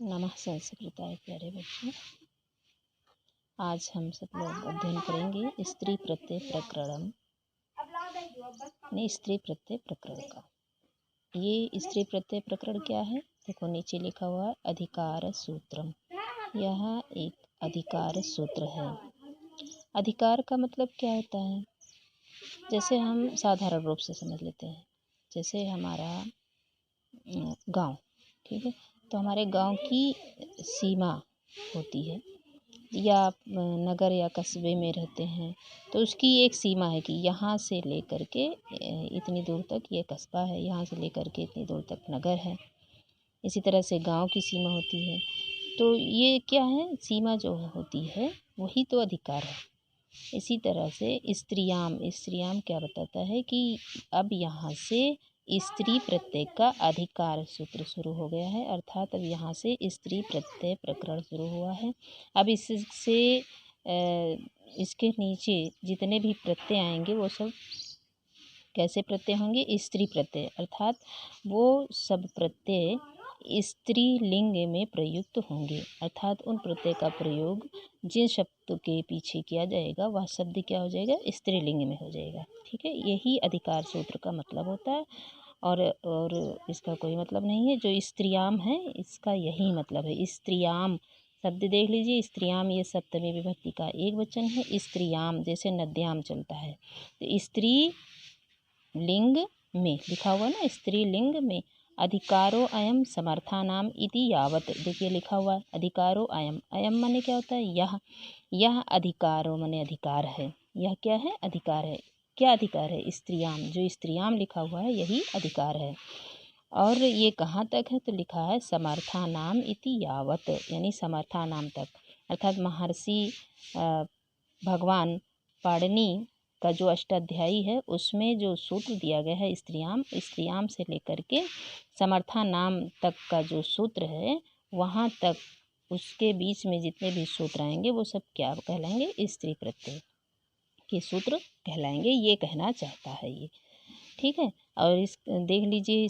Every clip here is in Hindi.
नमः संस्कृताय प्यारे बच्चों। आज हम सब लोग अध्ययन करेंगे स्त्री प्रत्यय प्रकरणम स्त्री प्रत्यय प्रकरण का। ये स्त्री प्रत्यय प्रकरण क्या है? देखो नीचे लिखा हुआ है अधिकार सूत्रम। यह एक अधिकार सूत्र है। अधिकार का मतलब क्या होता है? जैसे हम साधारण रूप से समझ लेते हैं। जैसे हमारा गांव, ठीक है, तो हमारे गांव की सीमा होती है, या नगर या कस्बे में रहते हैं तो उसकी एक सीमा है कि यहाँ से लेकर के इतनी दूर तक ये कस्बा है, यहाँ से लेकर के इतनी दूर तक नगर है। इसी तरह से गांव की सीमा होती है। तो ये क्या है? सीमा जो होती है वही तो अधिकार है। इसी तरह से स्त्रियाम क्या बताता है कि अब यहाँ से स्त्री प्रत्यय का अधिकार सूत्र शुरू हो गया है, अर्थात अब यहाँ से स्त्री प्रत्यय प्रकरण शुरू हुआ है। अब इससे इसके नीचे जितने भी प्रत्यय आएंगे वो सब कैसे प्रत्यय होंगे? स्त्री प्रत्यय, अर्थात वो सब प्रत्यय स्त्रीलिंग में प्रयुक्त होंगे। अर्थात उन प्रत्यय का प्रयोग जिन शब्द के पीछे किया जाएगा वह शब्द क्या हो जाएगा? स्त्रीलिंग में हो जाएगा। ठीक है, यही अधिकार सूत्र का मतलब होता है। और इसका कोई मतलब नहीं है। जो स्त्रियाम है इसका यही मतलब है। स्त्रियाम शब्द देख लीजिए, स्त्रियाम ये सप्तमी विभक्ति का एक वचन है। स्त्रियाम जैसे नद्याम चलता है, तो स्त्री लिंग में लिखा हुआ ना, स्त्रीलिंग में अधिकारो अयम समर्थानाम इति यावत। देखिए लिखा हुआ है अधिकारो अयम। अयम माने क्या होता है? यह अधिकारो माने अधिकार है। यह क्या है? अधिकार है। क्या अधिकार है? स्त्रियाम, जो स्त्रियाम लिखा हुआ है यही अधिकार है। और ये कहाँ तक है? तो लिखा है समर्थानाम इति यावत, यानी समर्थानाम तक, अर्थात महर्षि भगवान पाणिनि का जो अष्टाध्यायी है उसमें जो सूत्र दिया गया है स्त्रियाम से लेकर के समर्था नाम तक का जो सूत्र है वहाँ तक, उसके बीच में जितने भी सूत्र आएंगे वो सब क्या कहलाएंगे? स्त्री प्रत्यय के सूत्र कहलाएंगे। ये कहना चाहता है ये, ठीक है। और इस देख लीजिए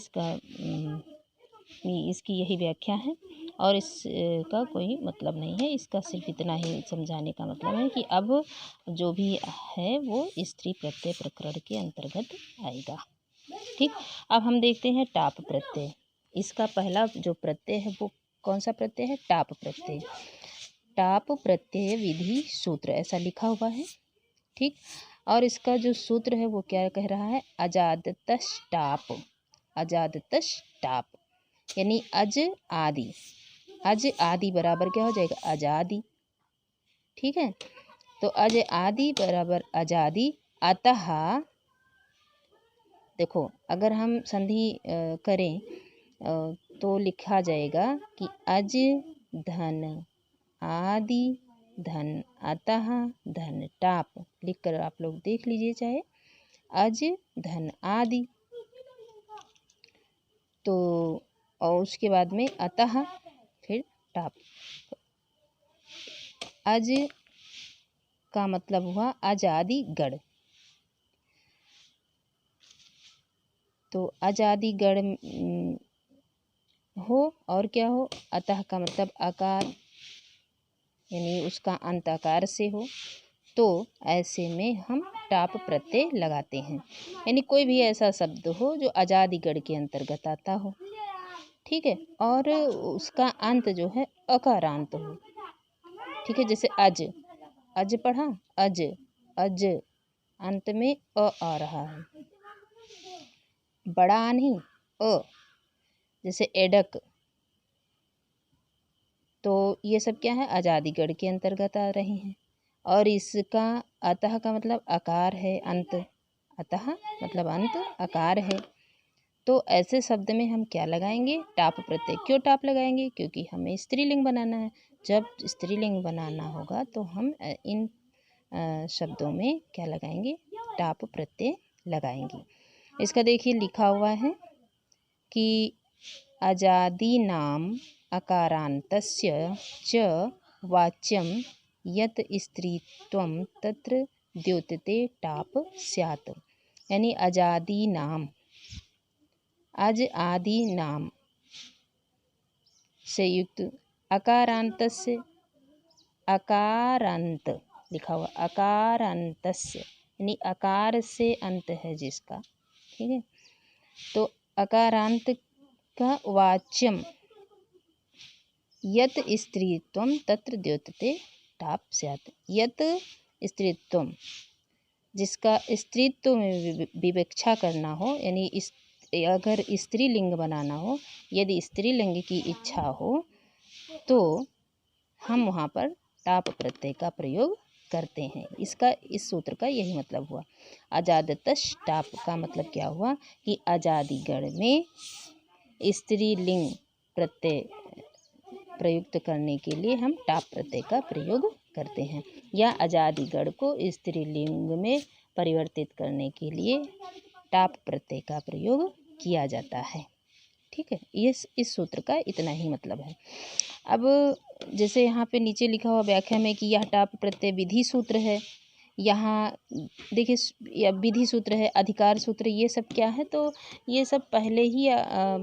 इसकी यही व्याख्या है और इसका कोई मतलब नहीं है। इसका सिर्फ इतना ही समझाने का मतलब है कि अब जो भी है वो स्त्री प्रत्यय प्रकरण के अंतर्गत आएगा। ठीक, अब हम देखते हैं टाप प्रत्यय। इसका पहला जो प्रत्यय है वो कौन सा प्रत्यय है? टाप प्रत्यय। टाप प्रत्यय विधि सूत्र ऐसा लिखा हुआ है, ठीक। और इसका जो सूत्र है वो क्या कह रहा है? अजादतश टाप। अजादतश टाप यानी अज आदि। अज आदि बराबर क्या हो जाएगा? आजादी। ठीक है, तो अज आदि बराबर आजादी। अतः देखो अगर हम संधि करें तो लिखा जाएगा कि अज धन आदि धन अतः धन टाप। लिखकर आप लोग देख लीजिए चाहे। अज धन आदि, तो और उसके बाद में अतः फिर टाप। अज का मतलब हुआ आजादी गढ़, तो आजादी गढ़ हो और क्या हो? अतः का मतलब आकार, यानी उसका अंत आकार से हो, तो ऐसे में हम टाप प्रत्यय लगाते हैं। यानी कोई भी ऐसा शब्द हो जो आजादी गढ़ के अंतर्गत आता हो, ठीक है, और उसका अंत जो है अकारांत हो। ठीक है, जैसे अज, अज पढ़ा, अज, अज अंत में आ रहा है, बड़ा नहीं अ। जैसे एडक, तो ये सब क्या है? आजादी गढ़ के अंतर्गत आ रहे हैं। और इसका अतः का मतलब आकार है, अंत। अतः मतलब अंत, आकार है। तो ऐसे शब्द में हम क्या लगाएंगे? टाप प्रत्यय। क्यों टाप लगाएंगे? क्योंकि हमें स्त्रीलिंग बनाना है। जब स्त्रीलिंग बनाना होगा तो हम इन शब्दों में क्या लगाएंगे? टाप प्रत्यय लगाएंगे। इसका देखिए लिखा हुआ है कि आजादी नाम अकारान्तस्य च वाच्यं यत् स्त्रीत्वं तत्र द्योतते टाप स्यात्। यानी आजादी नाम, अज आदि नाम से युक्त अकारांतस्य, अकारांत लिखा हुआ, अकारांतस्य यानी अकार से अंत है जिसका, ठीक है। तो अकारांत का वाच्यम यत स्त्रीत्वम तत्र द्योतते टाप स्यात्। यत स्त्रीत्वम, जिसका स्त्रीत्व में विवक्षा करना हो, यानी अगर स्त्रीलिंग बनाना हो, यदि स्त्रीलिंग की इच्छा हो तो हम वहाँ पर टाप प्रत्यय का प्रयोग करते हैं। इसका, इस सूत्र का यही मतलब हुआ। अजादतश टाप का मतलब क्या हुआ कि अजादिगण में स्त्रीलिंग प्रत्यय प्रयुक्त करने के लिए हम टाप प्रत्यय का प्रयोग करते हैं, या अजादिगण को स्त्रीलिंग में परिवर्तित करने के लिए टाप प्रत्यय का प्रयोग किया जाता है, ठीक है। ये इस सूत्र का इतना ही मतलब है। अब जैसे यहाँ पे नीचे लिखा हुआ व्याख्या में कि यह टाप प्रत्यय विधि सूत्र है, यहाँ देखिए विधि सूत्र है, अधिकार सूत्र, ये सब क्या है, तो ये सब पहले ही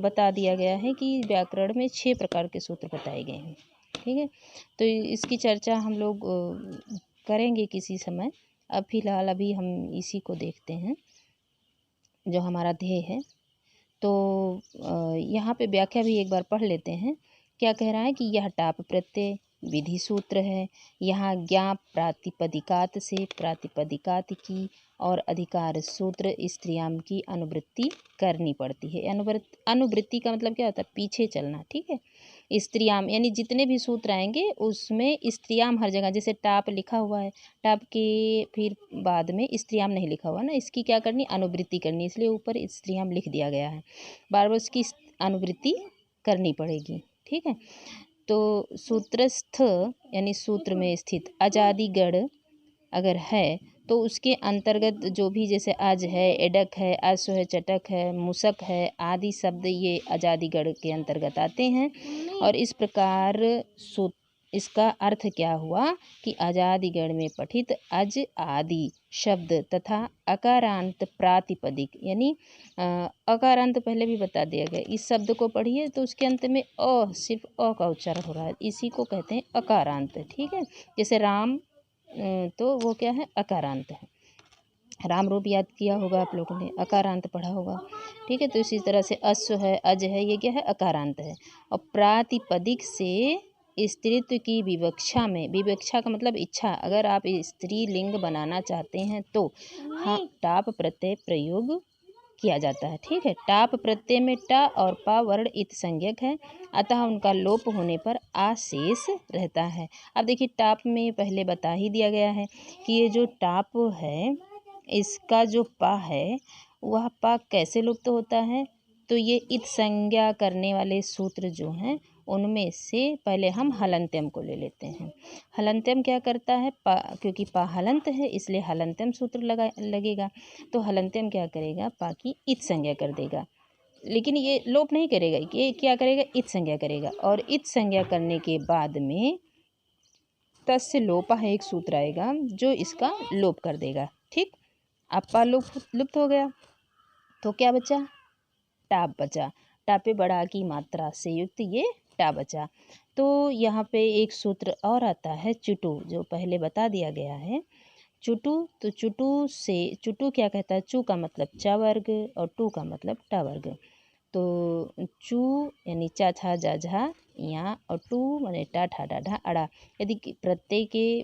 बता दिया गया है कि व्याकरण में 6 प्रकार के सूत्र बताए गए हैं, ठीक है। तो इसकी चर्चा हम लोग करेंगे किसी समय। अब फिलहाल अभी हम इसी को देखते हैं जो हमारा ध्येय है। तो यहाँ पे व्याख्या भी एक बार पढ़ लेते हैं। क्या कह रहा है कि यह टाप प्रत्यय विधि सूत्र है। यहाँ ज्ञा प्रातिपदिकात से प्रातिपदिकात की और अधिकार सूत्र स्त्रियाम की अनुवृत्ति करनी पड़ती है। अनुवृत्ति का मतलब क्या होता है, पीछे चलना, ठीक है। स्त्रियाम यानी जितने भी सूत्र आएंगे उसमें स्त्रियाम हर जगह, जैसे टाप लिखा हुआ है, टाप के फिर बाद में स्त्रियाम नहीं लिखा हुआ ना, इसकी क्या करनी, अनुवृत्ति करनी, इसलिए ऊपर स्त्रियाम लिख दिया गया है। बार बार उसकी अनुवृत्ति करनी पड़ेगी, ठीक है। तो सूत्रस्थ यानी सूत्र में स्थित अजादिगण अगर है तो उसके अंतर्गत जो भी, जैसे अज है, एडक है, अश्व है, चटक है, मूषक है आदि शब्द ये अजादिगण के अंतर्गत आते हैं। और इस प्रकार इसका अर्थ क्या हुआ कि अजादिगण में पठित अज आदि शब्द तथा अकारांत प्रातिपदिक, यानी अकारांत पहले भी बता दिया गया, इस शब्द को पढ़िए तो उसके अंत में सिर्फ अ का उच्चारण हो रहा है, इसी को कहते हैं अकारांत, ठीक है। जैसे राम, तो वो क्या है, अकारांत है। राम रूप याद किया होगा आप लोगों ने, अकारांत पढ़ा होगा, ठीक है। तो इसी तरह से अश्व है, अज है, ये क्या है, अकारांत है। और प्रातिपदिक से स्त्रीत्व की विवक्षा में, विवक्षा का मतलब इच्छा, अगर आप स्त्रीलिंग बनाना चाहते हैं तो हाँ टाप प्रत्यय प्रयोग किया जाता है, ठीक है। टाप प्रत्यय में टा और पा वर्ण इत संज्ञक है, अतः उनका लोप होने पर आ शेष रहता है। अब देखिए टाप में पहले बता ही दिया गया है कि ये जो टाप है इसका जो पा है वह पा कैसे लुप्त होता है, तो ये इत संज्ञा करने वाले सूत्र जो हैं उनमें से पहले हम हलंत्यम को ले लेते हैं। हलंत्यम क्या करता है, पा, क्योंकि पा हलंत है इसलिए हलंत्यम सूत्र लगेगा। तो हलंत्यम क्या करेगा, पा की इत संज्ञा कर देगा, लेकिन ये लोप नहीं करेगा, ये क्या करेगा, इत संज्ञा करेगा। और इत संज्ञा करने के बाद में तस्य लोपा है एक सूत्र आएगा जो इसका लोप कर देगा, ठीक। अब पा लुप्त हो गया तो क्या बचा, टाप बचा। टापे बड़ा की मात्रा से युक्त ये टा बचा। तो यहाँ पे एक सूत्र और आता है चुटू, जो पहले बता दिया गया है चुटू। तो चुटू से, चुटू क्या कहता है, चू का मतलब चा वर्ग और टू का मतलब टा वर्ग। तो चू यानी चा छा जा झा यहाँ, और टू माने टा ठा डा ढा अड़ा। यदि प्रत्यय के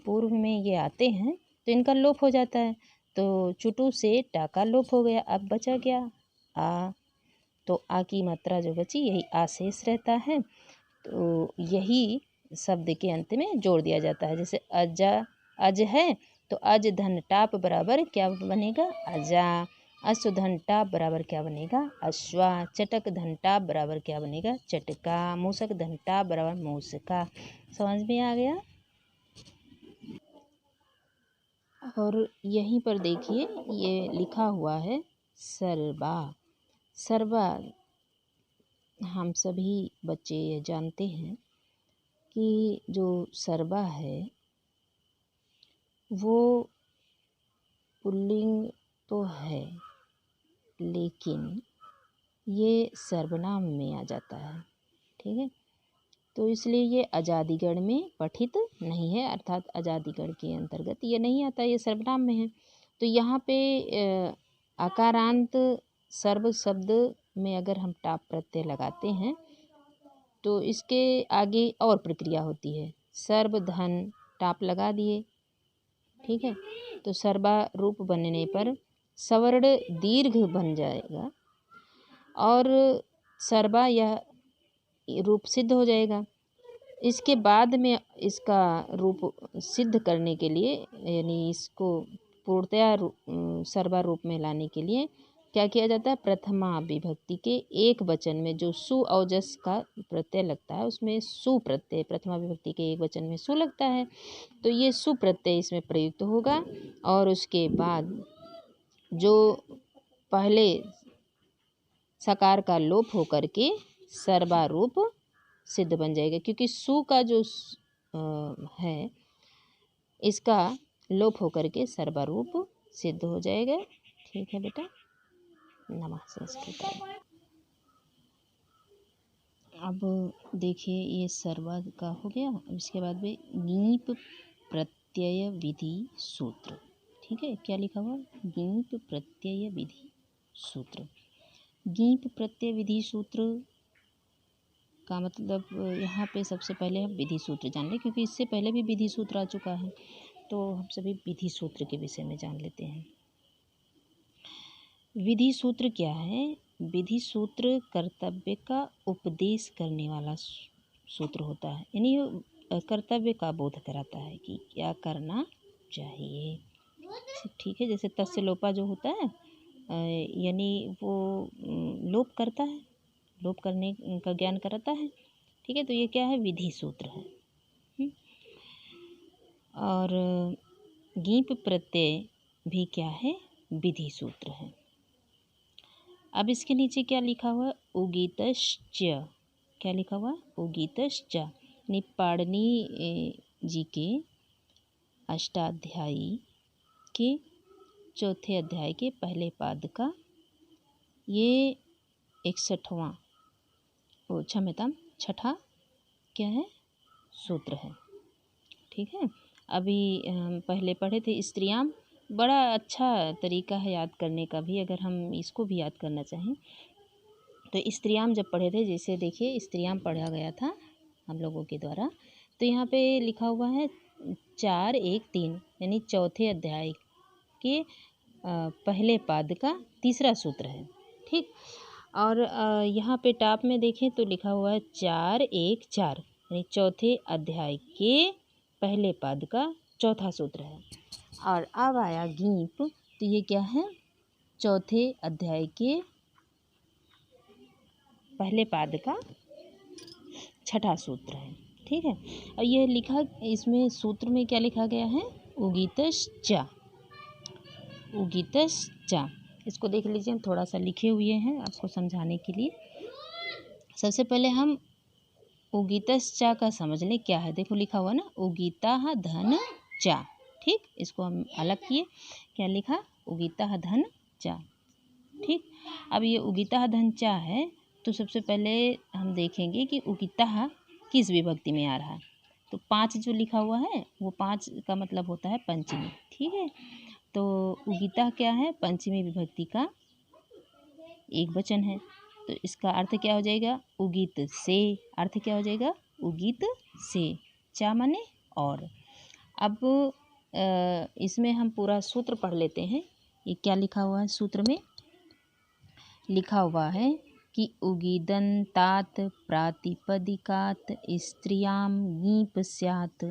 पूर्व में ये आते हैं तो इनका लोप हो जाता है। तो चुटू से टा का लोप हो गया, अब बचा क्या, आ। तो आ की मात्रा जो बची यही आ शेष रहता है। तो यही शब्द के अंत में जोड़ दिया जाता है। जैसे अजा, अज है तो अज धन टाप बराबर क्या बनेगा, अजा। अश्व धन टाप बराबर क्या बनेगा, अश्वा। चटक धन टाप बराबर क्या बनेगा, चटका। मूषक धन टाप बराबर मूसका। समझ में आ गया। और यहीं पर देखिए ये लिखा हुआ है सर्वा। सर्वा हम सभी बच्चे ये जानते हैं कि जो सर्वा है वो पुल्लिंग तो है लेकिन ये सर्वनाम में आ जाता है, ठीक है। तो इसलिए ये आजादीगढ़ में पठित नहीं है, अर्थात आजादीगढ़ के अंतर्गत ये नहीं आता, ये सर्वनाम में है। तो यहाँ पे आकारांत सर्व शब्द में अगर हम टाप प्रत्यय लगाते हैं तो इसके आगे और प्रक्रिया होती है। सर्व धन टाप लगा दिए, ठीक है, तो सर्वा रूप बनने पर सवर्ण दीर्घ बन जाएगा और सर्वा यह रूप सिद्ध हो जाएगा। इसके बाद में इसका रूप सिद्ध करने के लिए, यानी इसको पूर्णतया सर्वा रूप में लाने के लिए क्या किया जाता है, प्रथमा विभक्ति के एक वचन में जो सु औजस का प्रत्यय लगता है उसमें सु प्रत्यय, प्रथमा विभक्ति के एक वचन में सु लगता है, तो ये सु प्रत्यय इसमें प्रयुक्त होगा। और उसके बाद जो पहले सकार का लोप होकर के सर्वा रूप सिद्ध बन जाएगा, क्योंकि सु का जो है इसका लोप होकर के सर्वा रूप सिद्ध हो जाएगा। ठीक है बेटा, नमः संस्कृत। अब देखिए ये सर्वा का हो गया। इसके बाद में गीप प्रत्यय विधि सूत्र, ठीक है, क्या लिखा हुआ, गीप प्रत्यय विधि सूत्र। गीप प्रत्यय विधि सूत्र का मतलब यहाँ पे सबसे पहले हम विधि सूत्र जान लें, क्योंकि इससे पहले भी विधि सूत्र आ चुका है, तो हम सभी विधि सूत्र के विषय में जान लेते हैं। विधि सूत्र क्या है, विधि सूत्र कर्तव्य का उपदेश करने वाला सूत्र होता है, यानी कर्तव्य का बोध कराता है कि क्या करना चाहिए। ठीक है, जैसे तस्य लोपा जो होता है, यानी वो लोप करता है, लोप करने का ज्ञान कराता है। ठीक है, तो ये क्या है, विधि सूत्र है। और गीप प्रत्यय भी क्या है, विधि सूत्र है। अब इसके नीचे क्या लिखा हुआ, उगीतश्च, क्या लिखा हुआ, उगीतश्च, पाणिनि जी के अष्टाध्यायी के चौथे अध्याय के पहले पाद का ये 61वां क्षम्यताम छठा क्या है, सूत्र है। ठीक है, अभी हम पहले पढ़े थे स्त्रियाम, बड़ा अच्छा तरीका है याद करने का भी, अगर हम इसको भी याद करना चाहें तो स्त्रियाम जब पढ़े थे, जैसे देखिए स्त्रियाम पढ़ा गया था हम लोगों के द्वारा, तो यहाँ पे लिखा हुआ है 4-1-3, यानी चौथे अध्याय के पहले पाद का तीसरा सूत्र है। ठीक, और यहाँ पे टाप में देखें तो लिखा हुआ है 4-1-4, यानी चौथे अध्याय के पहले पाद का चौथा सूत्र है। और अब आया गीप, तो ये क्या है, चौथे अध्याय के पहले पाद का छठा सूत्र है। ठीक है, और ये लिखा, इसमें सूत्र में क्या लिखा गया है, उगीतश्च, उगीतश्च। इसको देख लीजिए, हम थोड़ा सा लिखे हुए हैं आपको समझाने के लिए। सबसे पहले हम उगीतश्च का समझ लें क्या है। देखो लिखा हुआ ना, उगीता धन चा, ठीक, इसको हम अलग किए, क्या लिखा, उगीता धन चा। ठीक, अब ये उगीता धन चा है, तो सबसे पहले हम देखेंगे कि उगीता किस विभक्ति में आ रहा है। तो 5 जो लिखा हुआ है वो 5 का मतलब होता है पंचमी। ठीक है, तो उगीता क्या है, पंचमी विभक्ति का एक वचन है, तो इसका अर्थ क्या हो जाएगा, उगीत से, अर्थ क्या हो जाएगा, उगीत से, चा माने और। अब इसमें हम पूरा सूत्र पढ़ लेते हैं। ये क्या लिखा हुआ है, सूत्र में लिखा हुआ है कि उगीदन्तात प्रातिपदिकात स्त्रियां गीप स्यात्,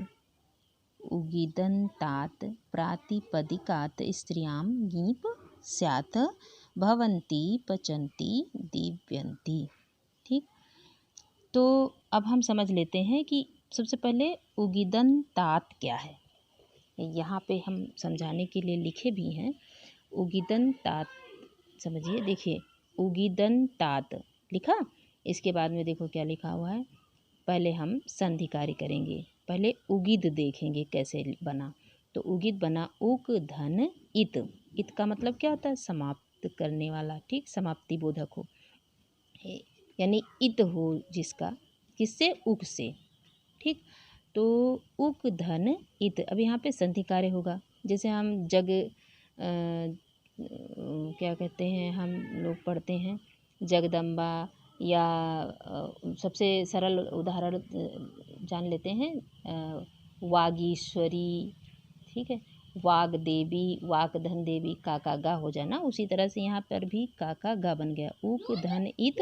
उगीदन्तात प्रातिपदिकात स्त्रियां गीप स्यात् भवन्ति पचन्ति दीव्यन्ति। ठीक, तो अब हम समझ लेते हैं कि सबसे पहले उगीदन्तात क्या है। यहाँ पे हम समझाने के लिए लिखे भी हैं। उगीदन्तात समझिए, देखिए उगीदन्तात लिखा, इसके बाद में देखो क्या लिखा हुआ है, पहले हम संधि कार्य करेंगे, पहले उगीद देखेंगे कैसे बना। तो उगीद बना उक धन इत, इत का मतलब क्या होता है, समाप्त करने वाला। ठीक, समाप्ति बोधक हो, यानी इत हो जिसका, किससे? उक से। ठीक, तो उक धन इत, अब यहाँ पे संधि कार्य होगा। जैसे हम क्या कहते हैं, हम लोग पढ़ते हैं जगदम्बा, या सबसे सरल उदाहरण जान लेते हैं वागीश्वरी। ठीक है, वाग देवी, वाक धन देवी, काका गा हो जाना। उसी तरह से यहाँ पर भी काका गा बन गया, उक धन इत,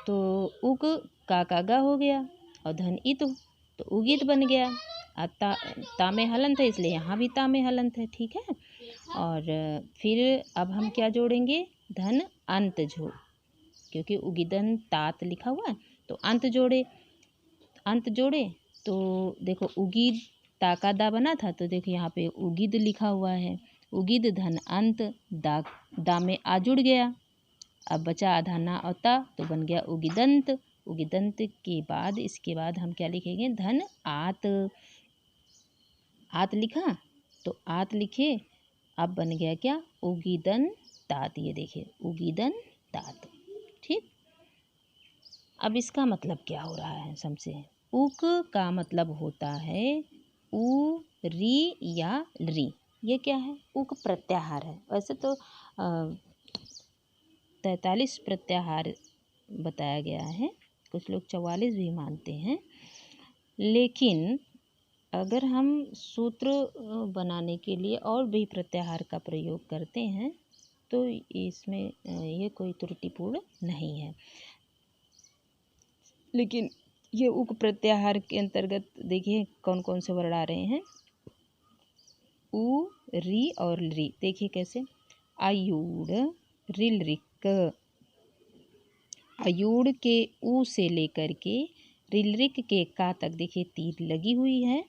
तो उक काका गा हो गया और धन इत तो उगित बन गया। ता में हलंत है, इसलिए यहाँ भी ता में हलंत है। ठीक है, और फिर अब हम क्या जोड़ेंगे? धन अंत क्योंकि उगिदन तात लिखा हुआ है तो अंत जोड़े तो देखो उगिद ताका दा बना था, तो देखो यहाँ पे उगिद लिखा हुआ है। उगिद धन अंत, दा में आ जुड़ गया, अब बचा आधा ना और ता, तो बन गया उगिदंत। उगिदंत के बाद इसके बाद हम क्या लिखेंगे? धन आत। आत लिखा तो आत लिखे, अब बन गया क्या? उगिदन तात। ये देखिए उगिदन तात। ठीक, अब इसका मतलब क्या हो रहा है समझे। उक का मतलब होता है उ, री या री। ये क्या है? उक प्रत्याहार है। वैसे तो 43 प्रत्याहार बताया गया है, कुछ लोग 44 भी मानते हैं, लेकिन अगर हम सूत्र बनाने के लिए और भी प्रत्याहार का प्रयोग करते हैं तो इसमें ये कोई त्रुटिपूर्ण नहीं है। लेकिन ये उक प्रत्याहार के अंतर्गत देखिए कौन कौन से वर्ण आ रहे हैं। उ, री और री। देखिए कैसे, आयुड़, रिल रिक। आयुड़ के उ से लेकर के रिलरिक के का तक देखिए तीर लगी हुई है।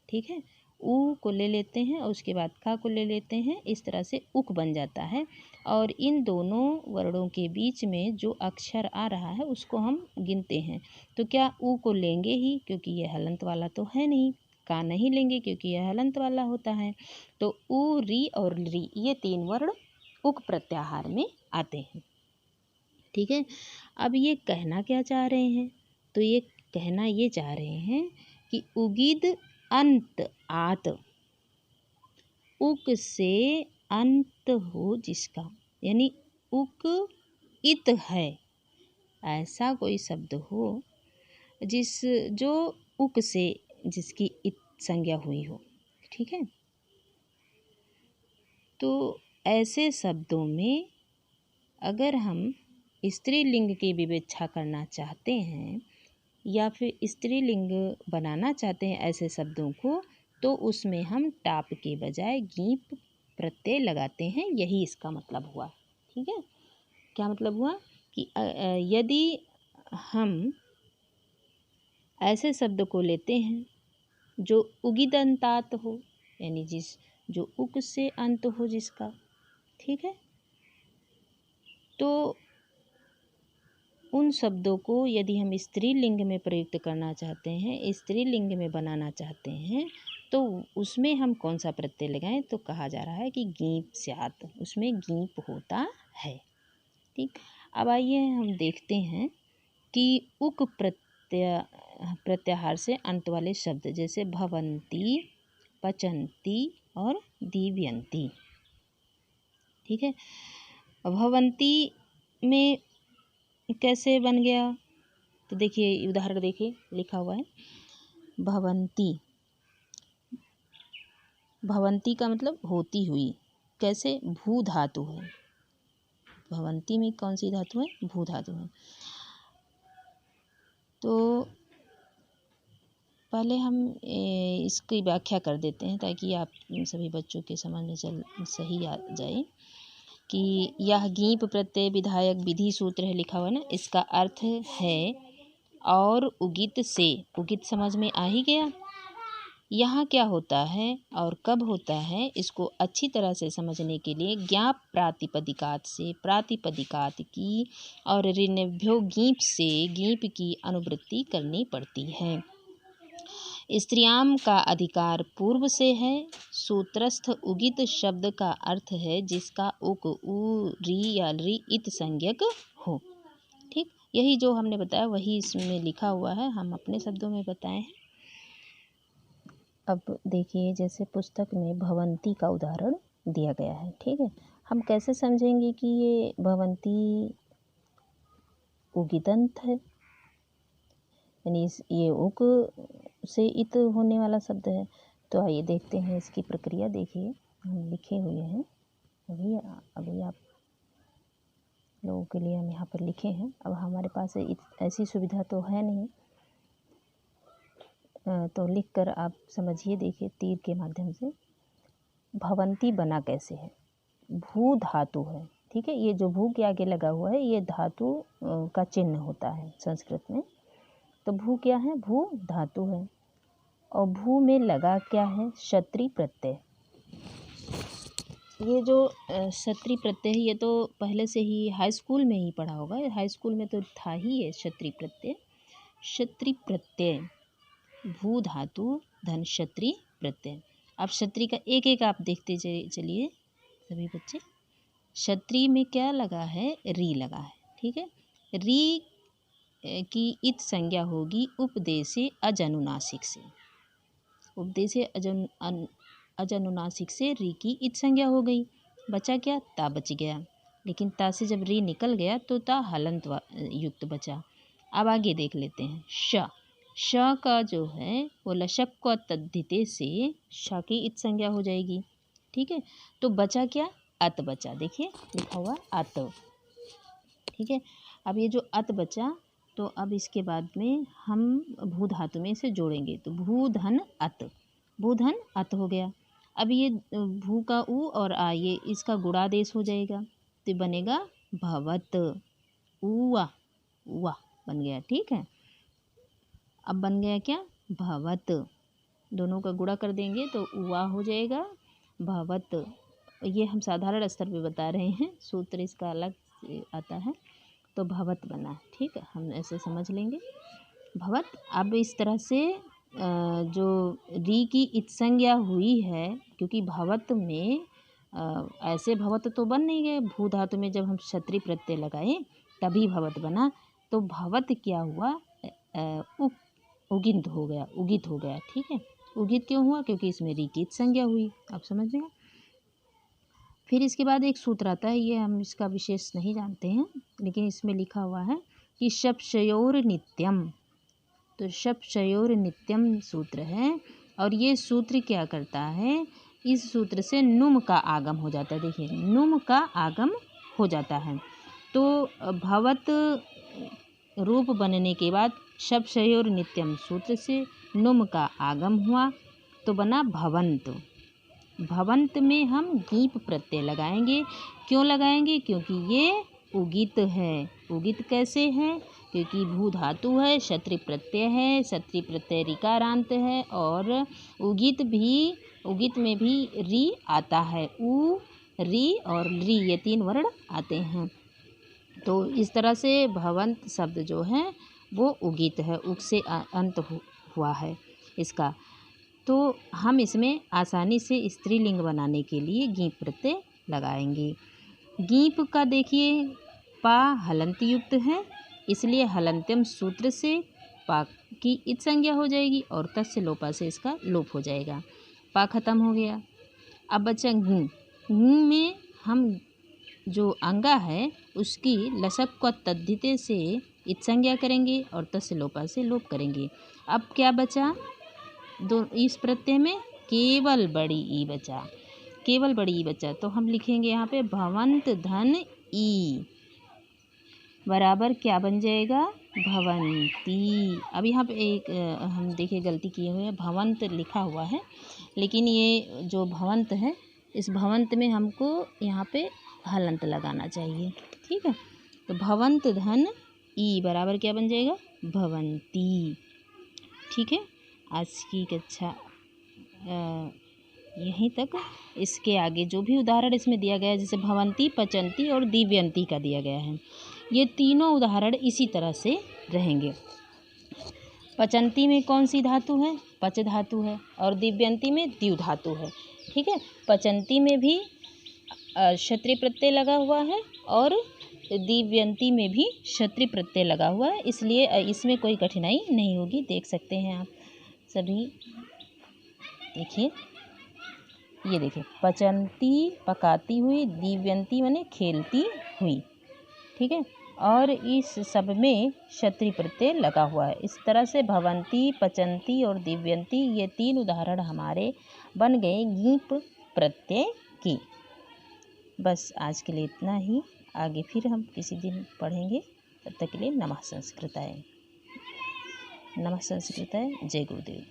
ठीक है, उ को ले लेते हैं और उसके बाद का को ले लेते हैं, इस तरह से उक बन जाता है। और इन दोनों वर्णों के बीच में जो अक्षर आ रहा है उसको हम गिनते हैं। तो क्या उ को लेंगे ही, क्योंकि यह हलंत वाला तो है नहीं। का नहीं लेंगे क्योंकि यह हलंत वाला होता है। तो उ, री और री ये 3 वर्ण उक प्रत्याहार में आते हैं। ठीक है, अब ये कहना क्या चाह रहे हैं? तो ये कहना ये चाह रहे हैं कि उगिद अंत आत, उक से अंत हो जिसका, यानी उक इत है, ऐसा कोई शब्द हो जो उक से जिसकी इत संज्ञा हुई हो। ठीक है, तो ऐसे शब्दों में अगर हम स्त्रीलिंग की विवेचना करना चाहते हैं या फिर स्त्रीलिंग बनाना चाहते हैं ऐसे शब्दों को, तो उसमें हम टाप के बजाय गीप प्रत्यय लगाते हैं। यही इसका मतलब हुआ। ठीक है, क्या मतलब हुआ कि यदि हम ऐसे शब्द को लेते हैं जो उगिदंतात हो, यानी जो उक से अंत हो जिसका, ठीक है, तो उन शब्दों को यदि हम स्त्रीलिंग में प्रयुक्त करना चाहते हैं, स्त्रीलिंग में बनाना चाहते हैं, तो उसमें हम कौन सा प्रत्यय लगाएं? तो कहा जा रहा है कि गीप स्यात्, उसमें गीप होता है। ठीक, अब आइए हम देखते हैं कि उक प्रत्याहार से अंत वाले शब्द जैसे भवन्ति, पचन्ति और दीव्यन्ति। ठीक है, भवन्ति में कैसे बन गया? तो देखिए उदाहरण देखिए लिखा हुआ है भवन्ति। भवन्ति का मतलब होती हुई। कैसे? भू धातु है। भवन्ति में कौन सी धातु है? भू धातु है। तो पहले हम इसकी व्याख्या कर देते हैं ताकि आप सभी बच्चों के समझ में सही आ जाए कि यह गीप प्रत्यय विधायक विधि सूत्र है, लिखा हुआ ना, इसका अर्थ है और उगित से। उगित समझ में आ ही गया। यहाँ क्या होता है और कब होता है, इसको अच्छी तरह से समझने के लिए ज्ञाप प्रातिपदिकात से प्रातिपदिकात की और ऋणभ्यो गीप से गीप की अनुवृत्ति करनी पड़ती है। स्त्रियाम का अधिकार पूर्व से है। सूत्रस्थ उगित शब्द का अर्थ है जिसका उक, उ, री या री इत संज्ञक हो। ठीक, यही जो हमने बताया वही इसमें लिखा हुआ है, हम अपने शब्दों में बताए हैं। अब देखिए, जैसे पुस्तक में भवंती का उदाहरण दिया गया है, ठीक है। हम कैसे समझेंगे कि ये भवंती उगिदंत है, यानी ये उक से इत होने वाला शब्द है। तो आइए देखते हैं इसकी प्रक्रिया। देखिए, हम लिखे हुए हैं, अभी आप लोगों के लिए हम यहाँ पर लिखे हैं। अब हमारे पास ऐसी सुविधा तो है नहीं, तो लिखकर आप समझिए। देखिए, तीर के माध्यम से भवंती बना कैसे है। भू धातु है, ठीक है। ये जो भू के आगे लगा हुआ है ये धातु का चिन्ह होता है संस्कृत में। तो भू क्या है? भू धातु है। और भू में लगा क्या है? क्षत्रि प्रत्यय। ये जो क्षत्रि प्रत्यय है, ये तो पहले से ही हाई स्कूल में ही पढ़ा होगा। हाई स्कूल में तो था ही ये क्षत्रि प्रत्यय। क्षत्रि प्रत्यय, भू धातु धन क्षत्रि प्रत्यय। अब क्षत्रि का एक एक आप देखते चलिए सभी बच्चे। क्षत्रि में क्या लगा है? री लगा है, ठीक है। री की इत संज्ञा होगी उपदेशे अजनुनासिक से। उपदेशे अजनुनासिक से री की इत संज्ञा हो गई। बचा क्या? ता बच गया। लेकिन ता से जब री निकल गया तो ता हलंत युक्त बचा। अब आगे देख लेते हैं। श का जो है वो लशक को तद्धिते से श की इत संज्ञा हो जाएगी, ठीक है। तो बचा क्या? अत बचा। देखिए लिखा हुआ अत, ठीक है। अब ये जो अत बचा, तो अब इसके बाद में हम भू धातु में इसे जोड़ेंगे। तो भू धन अत, भू धन अत हो गया। अब ये भू का उ और आ, ये इसका गुणादेश हो जाएगा, तो बनेगा भवत। उवा, उवा बन गया, ठीक है। अब बन गया क्या? भवत। दोनों का गुणा कर देंगे तो उवा हो जाएगा भवत। ये हम साधारण स्तर पे बता रहे हैं, सूत्र इसका अलग से आता है। तो भवत बना, ठीक है। हम ऐसे समझ लेंगे भवत। अब इस तरह से जो री की इत संज्ञा हुई है, क्योंकि भवत में ऐसे भवत तो बन नहीं गए। भू धातु में जब हम क्षत्रि प्रत्यय लगाए तभी भवत बना। तो भवत क्या हुआ? उगित हो गया, उगित हो गया, ठीक है। उगित क्यों हुआ? क्योंकि इसमें री की इत संज्ञा हुई। आप समझ रहे हैं। फिर इसके बाद एक सूत्र आता है, ये हम इसका विशेष नहीं जानते हैं, लेकिन इसमें लिखा हुआ है कि शप्शयोर नित्यम। तो शप्शयोर नित्यम सूत्र है, और ये सूत्र क्या करता है? इस सूत्र से नुम का आगम हो जाता है। देखिए, नुम का आगम हो जाता है। तो भवत रूप बनने के बाद शप्शयोर नित्यम सूत्र से नुम का आगम हुआ, तो बना भवंत। भवंत में हम गीप प्रत्यय लगाएंगे। क्यों लगाएंगे? क्योंकि ये उगित है। उगित कैसे है? क्योंकि भू धातु है, क्षत्रि प्रत्यय है, क्षत्रि प्रत्यय ऋकारांत है, और उगित में भी री आता है। उ, री और री, ये तीन वर्ण आते हैं। तो इस तरह से भवंत शब्द जो है वो उगित है, उग से अंत हुआ है इसका। तो हम इसमें आसानी से स्त्रीलिंग बनाने के लिए गीप प्रत्यय लगाएंगे। गीप का देखिए, पा हलंत युक्त है, इसलिए हलंत्यम सूत्र से पा की इत संज्ञा हो जाएगी और तस्य लोपा से इसका लोप हो जाएगा। पा खत्म हो गया। अब बचा गू। गू में हम जो अंगा है उसकी लसक को तद्धिते से इत संज्ञा करेंगे और तस्य लोपा से लोप करेंगे। अब क्या बचा? दो इस प्रत्यय में केवल बड़ी ई बचा, केवल बड़ी ई बचा। तो हम लिखेंगे यहाँ पे भवंत धन ई बराबर क्या बन जाएगा? भवंती। अब यहाँ पे एक हम देखिए गलती किए हुए हैं, भवंत लिखा हुआ है, लेकिन ये जो भवंत है इस भवंत में हमको यहाँ पे हलंत लगाना चाहिए, ठीक है। तो भवंत धन ई बराबर क्या बन जाएगा? भवंती, ठीक है। आज की कक्षा यहीं तक। इसके आगे जो भी उदाहरण इसमें दिया गया है, जैसे भवंती, पचंती और दिव्यंती का दिया गया है, ये तीनों उदाहरण इसी तरह से रहेंगे। पचंती में कौन सी धातु है? पच धातु है, और दिव्यंती में द्यु धातु है, ठीक है। पचंती में भी क्षत्रिय प्रत्यय लगा हुआ है और दिव्यंती में भी क्षत्रिय प्रत्यय लगा हुआ है, इसलिए इसमें कोई कठिनाई नहीं होगी। देख सकते हैं आप सभी। देखिए, ये देखिए, पचंती पकाती हुई, दिव्यंती माने खेलती हुई, ठीक है। और इस सब में क्षत्रिय प्रत्यय लगा हुआ है। इस तरह से भवंती, पचंती और दिव्यंती ये 3 उदाहरण हमारे बन गए गीप प्रत्यय की। बस आज के लिए इतना ही। आगे फिर हम किसी दिन पढ़ेंगे। तब तक के लिए नमः संस्कृताय। नमः संस्कृताय। जय गुरुदेव।